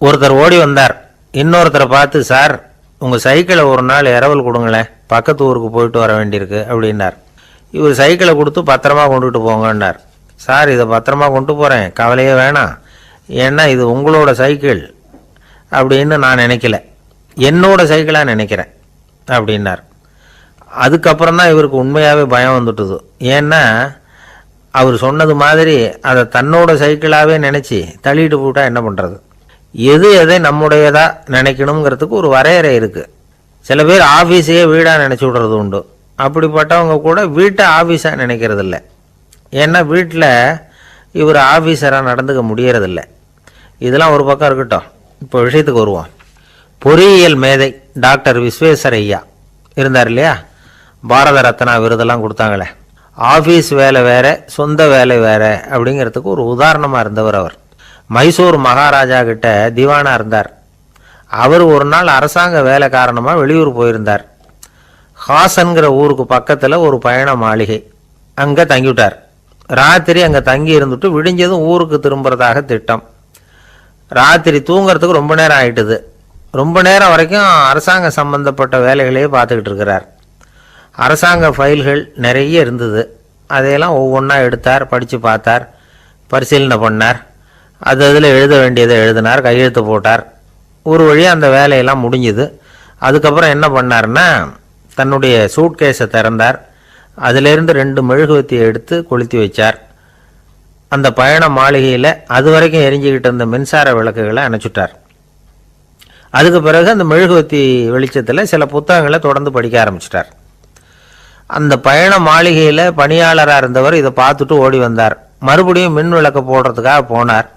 ஒருத்தர் ஓடி வந்தார். இன்னொருத்தரை பார்த்து, சார் உங்கள் சைக்கிளை ஒரு நாள் இரவல் கொடுங்களேன், பக்கத்து ஊருக்கு போயிட்டு வர வேண்டியிருக்கு அப்படின்னார். இவர் சைக்கிளை கொடுத்து பத்திரமா கொண்டுகிட்டு போங்கன்னார். சார் இதை பத்திரமா கொண்டு போகிறேன், கவலையே வேணாம், ஏன்னா இது உங்களோட சைக்கிள் அப்படின்னு நான் நினைக்கல, என்னோட சைக்கிளாக நினைக்கிறேன் அப்படின்னார். அதுக்கப்புறம் தான் இவருக்கு உண்மையாகவே பயம் வந்துட்டுது. ஏன்னா அவர் சொன்னது மாதிரி அதை தன்னோட சைக்கிளாகவே நினச்சி தள்ளிட்டு போட்டால் என்ன பண்ணுறது? எது எதை நம்முடையதாக நினைக்கணுங்கிறதுக்கு ஒரு வரையறை இருக்குது. சில பேர் ஆஃபீஸையே வீடாக நினச்சி விடுறது உண்டு. அப்படிப்பட்டவங்க கூட வீட்டை ஆஃபீஸாக நினைக்கிறது இல்லை. ஏன்னா வீட்டில் இவர் ஆஃபீஸராக நடந்துக்க முடியறதில்லை. இதெல்லாம் ஒரு பக்கம் இருக்கட்டும், இப்போ விஷயத்துக்கு வருவோம். பொறியியல் மேதை டாக்டர் விஸ்வேஸ்வரய்யா இருந்தார் இல்லையா, பாரத ரத்னா விருதெல்லாம் கொடுத்தாங்களே. ஆஃபீஸ் வேலை வேற, சொந்த வேலை வேற அப்படிங்கிறதுக்கு ஒரு உதாரணமாக இருந்தவர் அவர். மைசூர் மகாராஜா கிட்ட திவானா இருந்தார். அவர் ஒரு நாள் அரசாங்க வேலை காரணமாக வெளியூர் போயிருந்தார். ஹாசன்கிற ஊருக்கு பக்கத்தில் ஒரு பயண மாளிகை, அங்கே தங்கிவிட்டார். ராத்திரி அங்கே தங்கி இருந்துட்டு விடிஞ்சதும் ஊருக்கு திரும்புறதாக திட்டம். ராத்திரி தூங்கிறதுக்கு ரொம்ப நேரம் ஆயிட்டுது. ரொம்ப நேரம் வரைக்கும் அரசாங்க சம்பந்தப்பட்ட வேலைகளையே பார்த்துக்கிட்டு இருக்கிறார். அரசாங்க ஃபைல்கள் நிறைய இருந்தது. அதையெல்லாம் ஒவ்வொன்றா எடுத்தார், படித்து பார்த்தார், பரிசீலனை பண்ணார். அதில் எழுத வேண்டியதை எழுதினார், கையெழுத்து போட்டார். ஒரு வழியாக அந்த வேலையெல்லாம் முடிஞ்சுது. அதுக்கப்புறம் என்ன பண்ணார்னா, தன்னுடைய சூட்கேஸை திறந்தார். அதிலேருந்து 2 மெழுகுவத்தியை எடுத்து கொளுத்தி வச்சார். அந்த பயண மாளிகையில் அது வரைக்கும் எரிஞ்சிக்கிட்டு இருந்த மின்சார விளக்குகளை அணைச்சுட்டார். அதுக்கு பிறகு அந்த மெழுகுவத்தி வெளிச்சத்தில் சில புத்தகங்களை தொடர்ந்து படிக்க ஆரம்பிச்சிட்டார். அந்த பயண மாளிகையில் பணியாளராக இருந்தவர் இதை பார்த்துட்டு ஓடி வந்தார். மறுபடியும் மின் விளக்கு போடுறதுக்காக போனார்.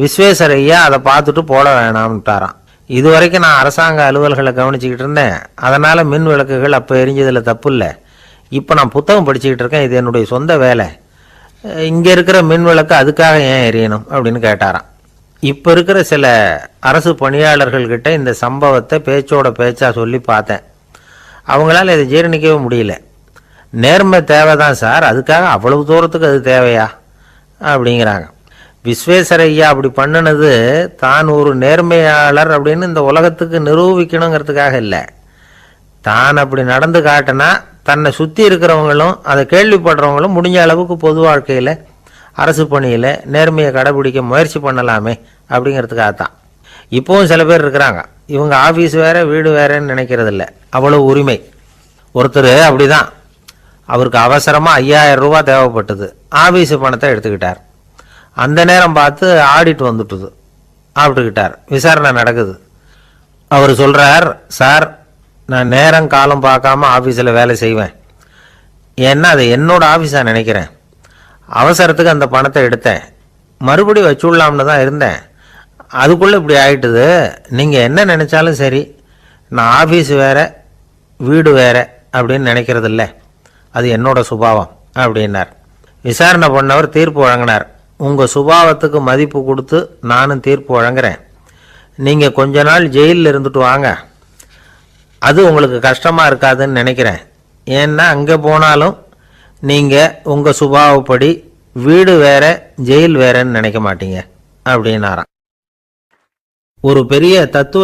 விஸ்வேஸ்வரய்யா அதை பார்த்துட்டு போட வேணாம்ட்டாராம். இது வரைக்கும் நான் அரசாங்க அலுவல்களை கவனிச்சுக்கிட்டு இருந்தேன், அதனால் மின் விளக்குகள் அப்போ எரிஞ்சதில் தப்பு இல்லை. இப்போ நான் புத்தகம் படிச்சுக்கிட்டு இருக்கேன், இது என்னுடைய சொந்த வேலை, இங்கே இருக்கிற மின் விளக்கு அதுக்காக ஏன் எரியணும் அப்படின்னு கேட்டாராம். இப்போ இருக்கிற சில அரசு பணியாளர்கள்கிட்ட இந்த சம்பவத்தை பேச்சோட பேச்சா சொல்லி பார்த்தேன். அவங்களால இதை ஜீரணிக்கவே முடியல. நேர்மை தேவைதான் சார், அதுக்காக அவ்வளவு தூரத்துக்கு அது தேவையா அப்படிங்கிறாங்க. விஸ்வேஸ்வரய்யா அப்படி பண்ணினது தான் ஒரு நேர்மையாளர் அப்படின்னு இந்த உலகத்துக்கு நிரூபிக்கணுங்கிறதுக்காக இல்லை. தான் அப்படி நடந்து காட்டினா தன்னை சுற்றி இருக்கிறவங்களும் அதை கேள்விப்படுறவங்களும் முடிஞ்ச அளவுக்கு பொது வாழ்க்கையில் அரசு பணியில் நேர்மையை கடைபிடிக்க முயற்சி பண்ணலாமே அப்படிங்கிறதுக்காகத்தான். இப்போவும் சில பேர் இருக்கிறாங்க, இவங்க ஆஃபீஸ் வேறு வீடு வேறேன்னு நினைக்கிறதில்ல, அவ்வளோ உரிமை. ஒருத்தர் அப்படி தான், அவருக்கு அவசரமாக 5000 ரூபா தேவைப்பட்டது. ஆஃபீஸு பணத்தை எடுத்துக்கிட்டார். அந்த நேரம் பார்த்து ஆடிட் வந்துட்டுது, ஆப்பிட்டுக்கிட்டார். விசாரணை நடக்குது. அவர் சொல்கிறார், சார் நான் நேரம் காலம் பார்க்காம ஆஃபீஸில் வேலை செய்வேன், ஏன்னா அதை என்னோட ஆஃபீஸாக நினைக்கிறேன். அவசரத்துக்கு அந்த பணத்தை எடுத்தேன், மறுபடியும் வச்சுடலாம்னு தான் இருந்தேன், அதுக்குள்ளே இப்படி ஆகிட்டுது. நீங்கள் என்ன நினச்சாலும் சரி, நான் ஆஃபீஸ் வேறு வீடு வேறு அப்படின்னு நினைக்கிறதில்ல, அது என்னோட சுபாவம் அப்படின்னார். விசாரணை பண்ணவர் தீர்ப்பு வழங்கினார். உங்கள் சுபாவத்துக்கு மதிப்பு கொடுத்து நானும் தீர்ப்பு வழங்குறேன். நீங்கள் கொஞ்ச நாள் ஜெயிலில் இருந்துட்டு வாங்க, அது உங்களுக்கு கஷ்டமாக இருக்காதுன்னு நினைக்கிறேன். ஏன்னா அங்கே போனாலும் நீங்கள் உங்கள் சுபாவப்படி வீடு வேற ஜெயில் வேறன்னு நினைக்க மாட்டீங்க அப்படின்னாராம். ஒரு பெரிய தத்துவ